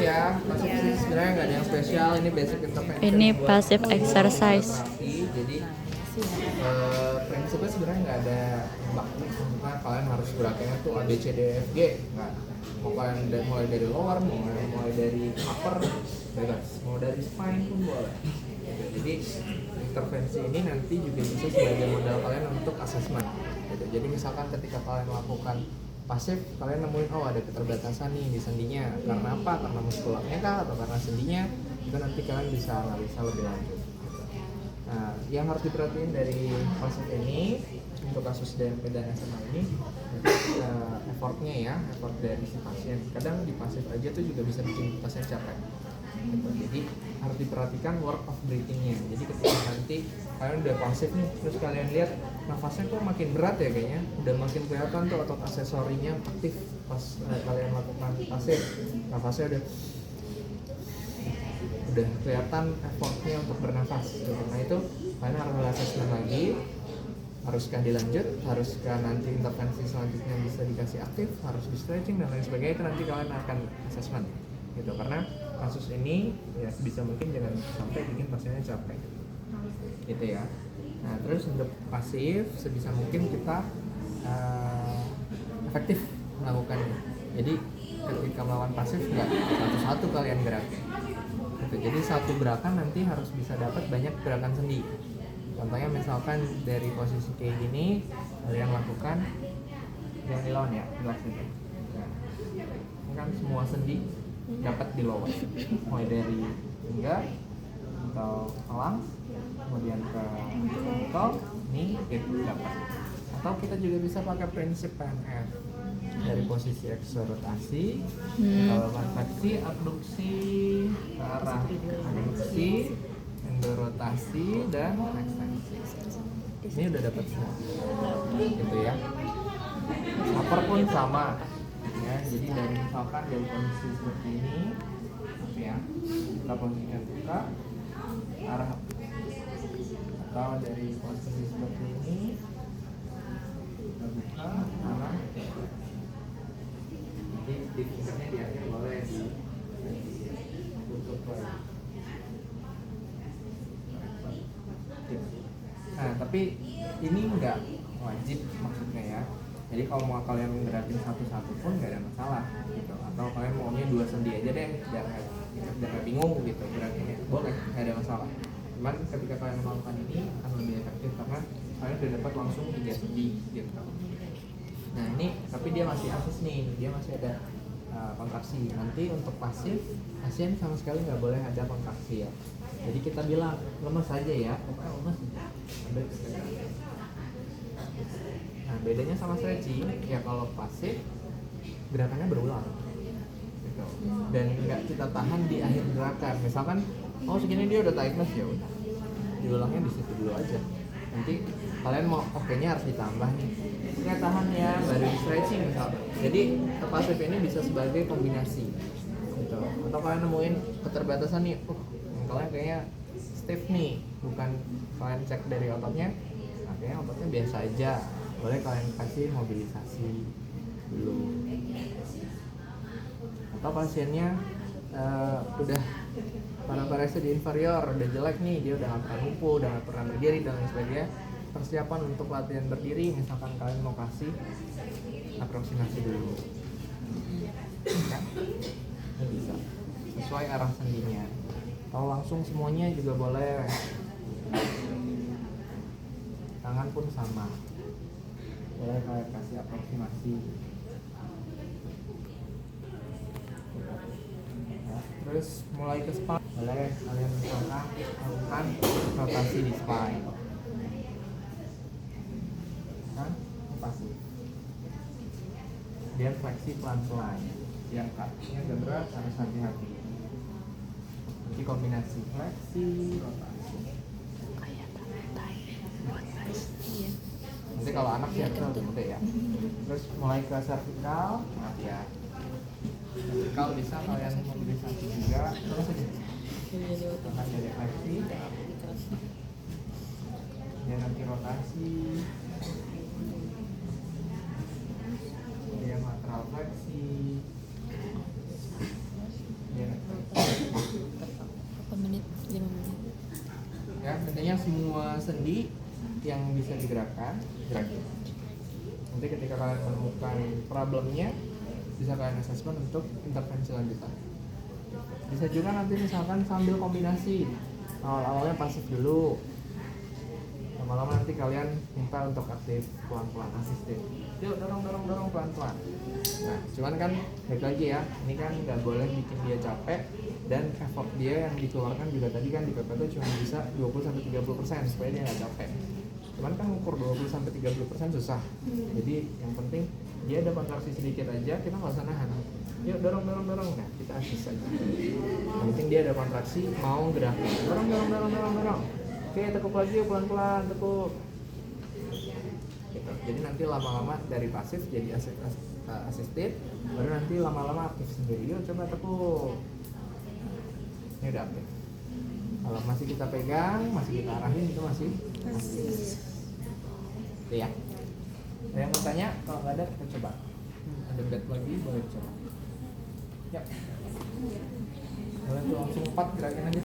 ya. Pasif sih sebenarnya nggak ada yang spesial. Ini basic intervention. Ini buat passive exercise. terapi. Jadi prinsipnya sebenarnya nggak ada baku. Maksudnya kalian harus gerakannya tuh A B C D E F G. Nggak. Mau kalian mulai dari lower, mulai dari upper, bebas. Mau dari spine pun boleh. Gitu. Jadi intervensi ini nanti juga bisa sebagai modal kalian untuk assessment. Gitu. Jadi misalkan ketika kalian melakukan pasif, kalian nemuin oh ada keterbatasan nih di sendinya. Karena apa? Karena muskularnya kah atau karena sendinya? Itu nanti kalian bisa analisa lebih lanjut. Gitu. Nah, yang harus diperhatiin dari pasif ini untuk kasus DMP dan SMA ini effortnya ya, effort dari si pasien. Kadang di pasif aja tuh juga bisa bikin pasien capek. Gitu. Jadi harus diperhatikan work of breathing-nya. Jadi ketika nanti kalian udah pasif nih, terus kalian lihat nafasnya kok makin berat ya kayaknya, udah makin kelihatan tuh otot aksesorinya aktif pas kalian lakukan pasif, nafasnya udah kelihatan effortnya untuk bernafas. Gitu. Nah itu kalian harus assessment lagi, haruskah dilanjut, haruskah nanti intervensi selanjutnya bisa dikasih aktif, harus di stretching dan lain sebagainya. Itu nanti kalian akan assessment gitu, karena kasus ini ya sebisa mungkin jangan sampai bikin pasiennya capek gitu ya. Nah terus untuk pasif sebisa mungkin kita efektif melakukannya. Jadi ketika melawan pasif nggak satu-satu kalian gerakin gitu. Jadi satu gerakan nanti harus bisa dapat banyak gerakan sendi. Contohnya misalkan dari posisi kayak gini kalian lakukan yang dilawan ya, relax aja. Nah, ini kan semua sendi dapat dilawan, mulai dari pinggang atau elang, kemudian ke ankle, ini dapat. Atau kita juga bisa pakai prinsip PNF dari posisi eksorotasi, lakukan fleksi, abduksi, ke arah adduksi, endorotasi dan ekstensi. Ini udah dapat semua, gitu ya. Upper pun sama. Ya, jadi dari misalkan dari posisi seperti ini ya, kita posisikan buka arah, atau dari posisi seperti ini kita buka arah, jadi dipisahnya di akhir boleh tutup lagi. Nah tapi ini enggak wajib maksudnya ya. Jadi kalau mau kalian gerakin satu-satu pun nggak ada masalah gitu. Atau kalian maunya dua sendi aja deh, jangan bingung gitu gerakinnya, boleh, nggak ada masalah. Cuman ketika kalian melakukan ini akan lebih efektif karena kalian udah dapat langsung 3 sendi gitu. Nah ini tapi dia masih akses nih, dia masih ada kontraksi. Nanti untuk pasif pasien sama sekali nggak boleh ada kontraksi ya. Jadi kita bilang lemes aja ya, pokoknya lemes aja. Nah bedanya sama stretching ya, kalau pasif gerakannya berulang gitu. Dan nggak kita tahan di akhir gerakan. Misalkan oh segini dia udah tightness, ya udah diulangnya di situ dulu aja. Nanti kalian mau nya harus ditambah nih, nggak tahan ya baru di stretching misalnya. Jadi pasif ini bisa sebagai kombinasi gitu. Atau kalian nemuin keterbatasan nih, kalian kayaknya stiff nih, bukan kalian cek dari ototnya, nah, kayaknya ototnya biasa aja, boleh kalian kasih mobilisasi dulu. Atau pasiennya udah paraparesnya di inferior, udah jelek nih, dia udah nggak pernah lumpuh, udah nggak pernah berdiri dan lain sebagainya, persiapan untuk latihan berdiri, misalkan kalian mau kasih aproksimasi dulu kan? Ini bisa sesuai arah sendinya, atau langsung semuanya juga boleh. Tangan pun sama, boleh kalian kasih aproksimasi. Ya, terus mulai ke spine, boleh kalian misalkan lakukan rotasi di spine kan, rotasi. Dia fleksi pelan-pelan, yang kakinya agak berat harus hati-hati. Nanti kombinasi fleksi, rotasi. Nanti kalau anak sih harusnya lebih gede ya. Terus mulai ke vertikal, maaf ya. Vertikal bisa kalian mobilisasi juga. Terus aja. Bahkan dari fleksi, dia nanti rotasi, dia lateral fleksi, dia nanti pokoknya semua sendi yang bisa digerakkan, gerakin. Nanti ketika kalian menemukan problemnya, bisa kalian assessment untuk intervensi lanjutan. Bisa juga nanti misalkan sambil kombinasi, awal-awalnya pasif dulu, lama-lama nanti kalian minta untuk aktif pelan-pelan asistif. Yuk dorong pelan-pelan. Nah, cuman kan balik lagi ya, ini kan nggak boleh bikin dia capek, dan effort dia yang dikeluarkan juga tadi kan di PP itu cuma bisa 20-30% supaya dia nggak capek. Cuman kan ukur 20-30% susah. Jadi yang penting dia ada kontraksi sedikit aja, kita nggak usah nahan. Yuk dorong. Nah, kita asis aja. Yang penting dia ada kontraksi, mau gerakin. Dorong. Oke, tekuk lagi pelan-pelan, tekuk. Gitu. Jadi nanti lama-lama dari pasif jadi asistif, baru nanti lama-lama aktif sendiri. Yuk coba tekuk. Ini udah aktif. Kalau masih kita pegang, masih kita arahin, itu masih pasif. Oke ya. Ada yang mau tanya? Kalau nggak ada, kita coba. Ada bed lagi, boleh coba. Ya. Kalian tuh langsung 4 gerakin aja.